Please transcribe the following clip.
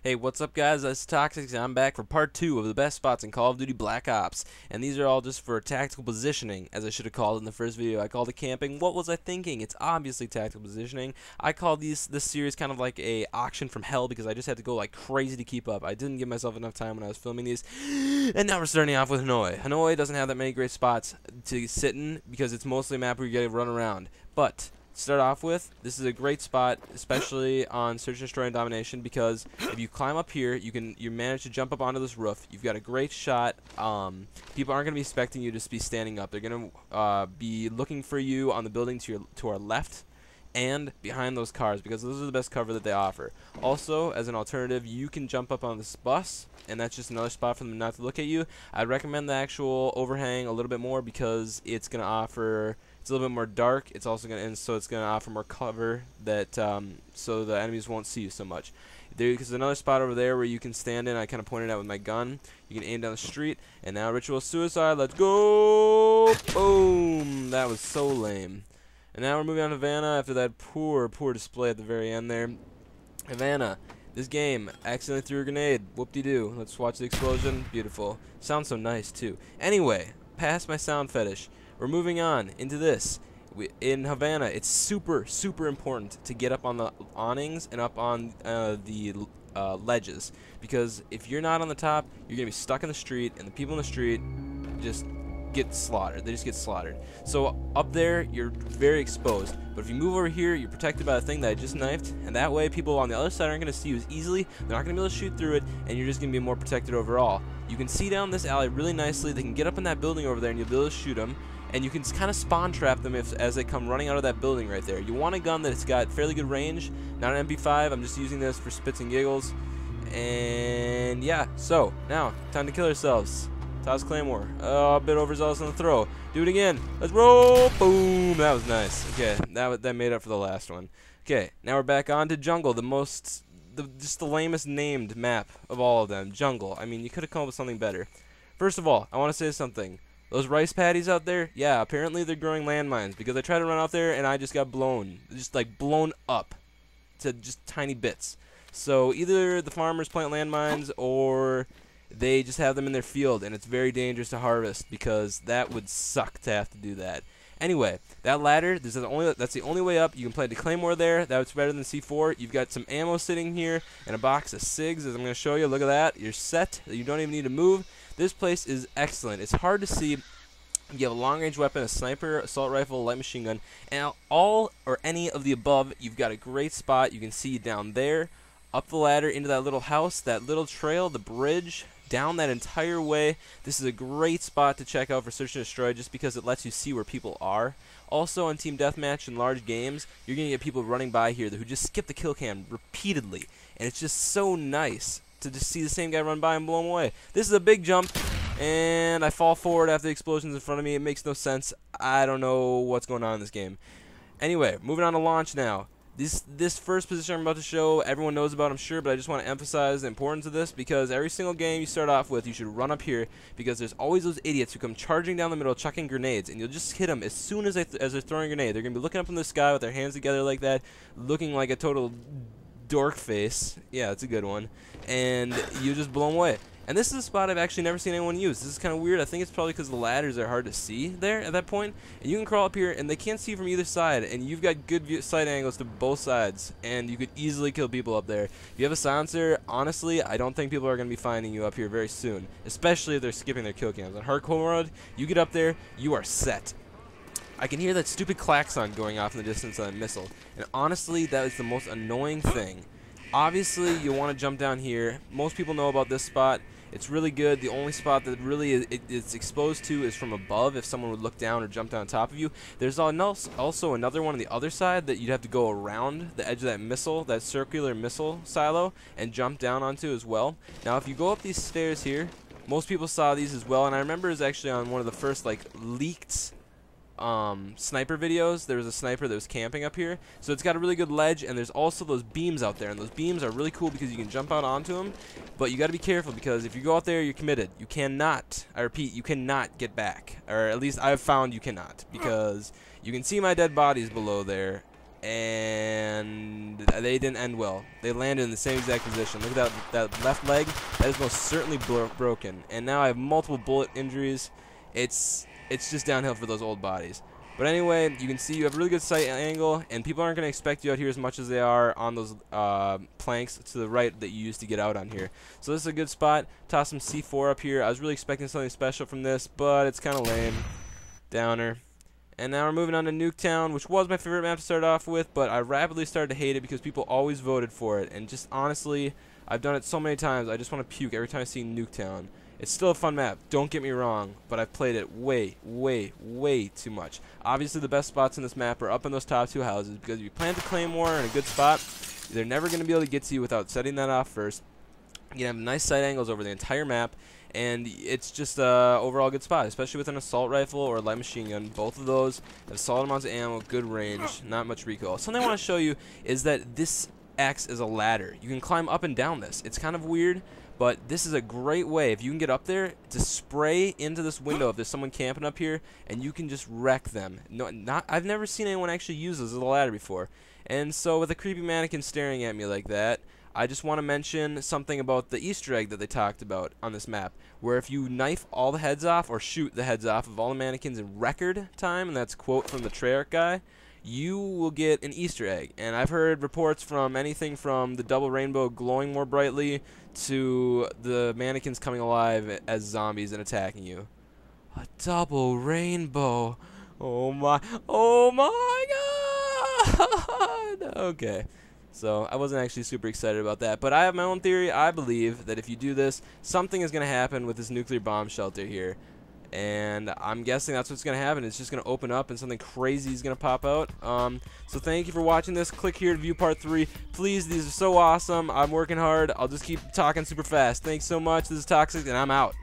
Hey, what's up guys, this is Toxic, and I'm back for part 2 of the best spots in Call of Duty Black Ops. And these are all just for tactical positioning, as I should have called it in the first video. I called it camping. What was I thinking? It's obviously tactical positioning. I called this series kind of like a auction from hell because I just had to go like crazy to keep up. I didn't give myself enough time when I was filming these. And now we're starting off with Hanoi. Hanoi doesn't have that many great spots to sit in because it's mostly a map where you gotta run around. But start off with, this is a great spot, especially on Search and Destroy and Domination, because if you climb up here, you manage to jump up onto this roof. You've got a great shot. People aren't going to be expecting you to just be standing up. They're going to be looking for you on the building to our left and behind those cars, because those are the best cover that they offer. Also, as an alternative, you can jump up on this bus, and that's just another spot for them not to look at you. I'd recommend the actual overhang a little bit more because it's going to offer. It's a little bit more dark. It's also going to, it's going to offer more cover that so the enemies won't see you so much. There's another spot over there where you can stand in. I kind of pointed out with my gun. You can aim down the street. And now ritual suicide. Let's go! Boom! That was so lame. And now we're moving on to Havana after that poor display at the very end there. Havana. This game accidentally threw a grenade. Whoop-de-doo. Let's watch the explosion. Beautiful. Sounds so nice too. Anyway, past my sound fetish. We're moving on into this. In Havana, it's super important to get up on the awnings and up on the ledges, because if you're not on the top, you're gonna be stuck in the street, and the people in the street just get slaughtered. They just get slaughtered. So up there, you're very exposed. But if you move over here, you're protected by the thing that I just knifed, and that way people on the other side aren't going to see you as easily. They're not going to be able to shoot through it, and you're just going to be more protected overall. You can see down this alley really nicely. They can get up in that building over there, and you'll be able to shoot them. And you can kind of spawn trap them as they come running out of that building right there. You want a gun that's got fairly good range, not an MP5. I'm just using this for spits and giggles. And yeah, so now time to kill ourselves. Toss Claymore. Oh, a bit overzealous on the throw. Do it again. Let's roll. Boom. That was nice. Okay, that made up for the last one. Okay, now we're back on to Jungle, just the lamest named map of all of them. Jungle. I mean, you could have come up with something better. First of all, I want to say something. Those rice paddies out there, yeah, apparently they're growing landmines, because I tried to run out there and I just got blown. Just like blown up to just tiny bits. So either the farmers plant landmines or they just have them in their field, and it's very dangerous to harvest, because that would suck to have to do that. Anyway, that ladder, that's the only way up. You can plant the Claymore there. That's better than C4. You've got some ammo sitting here and a box of SIGs, as I'm going to show you. Look at that. You're set. You don't even need to move. This place is excellent. It's hard to see. You have a long-range weapon, a sniper, assault rifle, light machine gun, and all or any of the above. You've got a great spot. You can see down there, up the ladder into that little house, that little trail, the bridge, down that entire way. This is a great spot to check out for Search and Destroy, just because it lets you see where people are. Also, on Team Deathmatch and large games, you're going to get people running by here who just skip the kill cam repeatedly, and it's just so nice to just see the same guy run by and blow him away. This is a big jump, and I fall forward after the explosion's in front of me. It makes no sense. I don't know what's going on in this game. Anyway, moving on to launch now. This first position I'm about to show, everyone knows about, I'm sure, but I just want to emphasize the importance of this, because every single game you start off with, you should run up here, because there's always those idiots who come charging down the middle, chucking grenades, and you'll just hit them as soon as they're throwing a grenade. They're going to be looking up in the sky with their hands together like that, looking like a total dork face. Yeah, that's a good one. And you just blow them away. And this is a spot I've actually never seen anyone use. This is kind of weird. I think it's probably because the ladders are hard to see there at that point. And you can crawl up here, and they can't see from either side. And you've got good sight angles to both sides. And you could easily kill people up there. If you have a silencer, honestly, I don't think people are going to be finding you up here very soon. Especially if they're skipping their kill cams. On hardcore mode, you get up there, you are set. I can hear that stupid klaxon going off in the distance of that missile. And honestly, that is the most annoying thing. Obviously, you want to jump down here. Most people know about this spot. It's really good. The only spot that really it's exposed to is from above, if someone would look down or jump down on top of you. There's also another one on the other side that you'd have to go around the edge of that missile, that circular missile silo, and jump down onto as well. Now, if you go up these stairs here, most people saw these as well, and I remember it was actually on one of the first like leaked sniper videos. There was a sniper that was camping up here, so it's got a really good ledge, and there's also those beams out there, and those beams are really cool because you can jump out onto them, but you got to be careful, because if you go out there, you're committed. You cannot, I repeat, you cannot get back, or at least I've found you cannot, because you can see my dead bodies below there, and they didn't end well. They landed in the same exact position. Look at that left leg. That is most certainly broken. And now I have multiple bullet injuries. It's just downhill for those old bodies. But anyway, you can see you have a really good sight angle, and people aren't going to expect you out here as much as they are on those planks to the right that you used to get out on here. So this is a good spot. Toss some C4 up here. I was really expecting something special from this, but it's kind of lame. Downer. And now we're moving on to Nuketown, which was my favorite map to start off with, but I rapidly started to hate it because people always voted for it. And just honestly, I've done it so many times, I just want to puke every time I see Nuketown. It's still a fun map, don't get me wrong, but I've played it way, way, way too much. Obviously, the best spots in this map are up in those top 2 houses, because if you plant a claymore in a good spot, they're never going to be able to get to you without setting that off first. You can have nice sight angles over the entire map, and it's just overall good spot, especially with an assault rifle or a light machine gun. Both of those have solid amounts of ammo, good range, not much recoil. Something I want to show you is that this acts as a ladder. You can climb up and down this. It's kind of weird, but this is a great way, if you can get up there, to spray into this window if there's someone camping up here, and you can just wreck them. I've never seen anyone actually use this as a ladder before. And so with a creepy mannequin staring at me like that, I just want to mention something about the Easter egg that they talked about on this map, where if you knife all the heads off, or shoot the heads off of all the mannequins in record time, and that's a quote from the Treyarch guy, you will get an Easter egg. And I've heard reports from anything from the double rainbow glowing more brightly to the mannequins coming alive as zombies and attacking you. A double rainbow. Oh my god. Okay. So I wasn't actually super excited about that, but I have my own theory. I believe that if you do this, something is going to happen with this nuclear bomb shelter here. And I'm guessing that's what's going to happen. It's just going to open up and something crazy is going to pop out. So thank you for watching this. Click here to view part 3. Please, these are so awesome. I'm working hard. I'll just keep talking super fast. Thanks so much. This is Toxic, and I'm out.